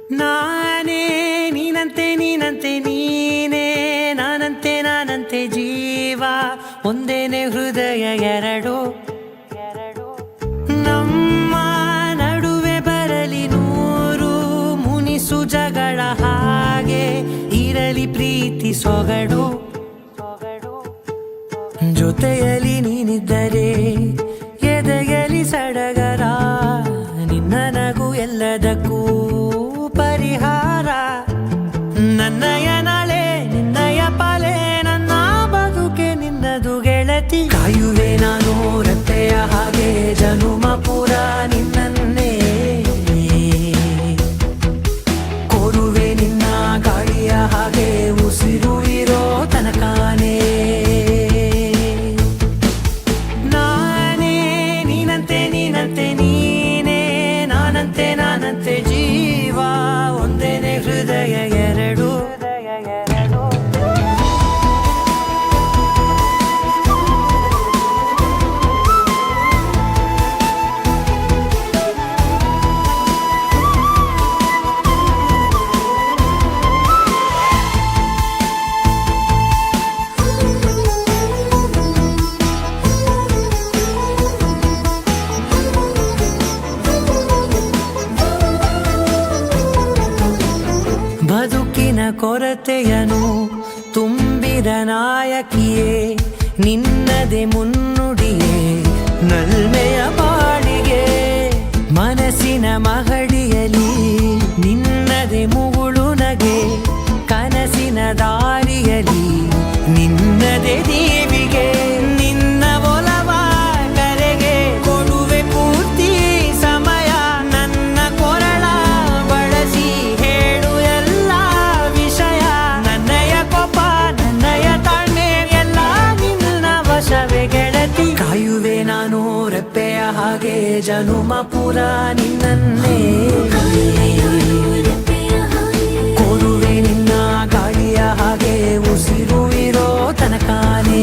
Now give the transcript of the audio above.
ನಾನೇ ನೀನಂತೆ ನೀನಂತೆ ನೀನೇ ನಾನಂತೆ ನಾನಂತೆ ಜೀವ ಒಂದೇನೆ ಹೃದಯ ಎರಡು ನಮ್ಮ ನಡುವೆ ಬರಲಿ ನೂರು ಮುನಿಸು ಜಗಳ ಹಾಗೆ ಇರಲಿ ಪ್ರೀತಿ ಸೊಗಡು ಜೊತೆಯಲ್ಲಿ ನೀನಿದ್ದರೆ ಎದೆಯಲಿ ಸಡಗರ ನಿನ್ನ ನಗು ಎಲ್ಲದಕ್ಕೂ ಪರಿಹಾರ ನನ್ನಯ ನಾಳೆ ನಿನ್ನಯ ಪಾಲೆ ನನ್ನ ಬದುಕೆ ನಿನ್ನದು ಗೆಳತಿ ಕಾಯುವೆ ನಾನು ರತ್ತೆಯ ಹಾಗೆ ಜನುಮ ಪುರ ನಿನ್ನನ್ನೇ ಕೋರುವೆ ನಿನ್ನ ಗಾಳಿಯ ಹಾಗೆ ಉಸಿರು ಇರೋ ತನಕಾನೇ ನಾನೇ ನೀನಂತೆ ನೀನಂತೆ ನೀನೇ ನಾನಂತೆ ನಾನಂತೆ ಜೀವ ಒಂದೇನೆ ಹೃದಯ ಎರಡು ಬದುಕಿನ ಕೊರತೆಯನು ತುಂಬಿದ ನಾಯಕಿಯೇ ನಿನ್ನದೆ ಮುನ್ನುಡಿಯೇ ನಲ್ಮೆಯ ಬಾಳಿಗೆ ಮನಸ್ಸಿನ ಮಹಡಿಯಲಿ ನಿನ್ನದೆ ಮುಗುಳು ನಗೆ ಕನಸಿನ ದಾರಿಯಲಿ ನಿನ್ನದೆ ದೇವಿಗೆ ನಿನ್ನ ಒಲವ ಕರೆಗೆ ಕೊಡುವೆ ಪೂರ್ತಿ ಸಮಯ ನನ್ನ ಕೊರಳ ಬಳಸಿ ಹೇಳು ಎಲ್ಲ ವಿಷಯ ನನ್ನಯ ಕೋಪ ನನ್ನಯ ತಾಳ್ಮೆ ಎಲ್ಲ ನಿನ್ನ ವಶವೇ ಗೆಳತಿ ಕಾಯುವೆ ನಾನು ರೆಪ್ಪೆಯ ಹಾಗೆ ಜನುಮ ಪುರ ನಿನ್ನನ್ನೇ ಕೋರುವೆ ನಿನ್ನ ಗಾಳಿಯ ಹಾಗೆ ಉಸಿರು ಇರೋ ತನಕಾನೇ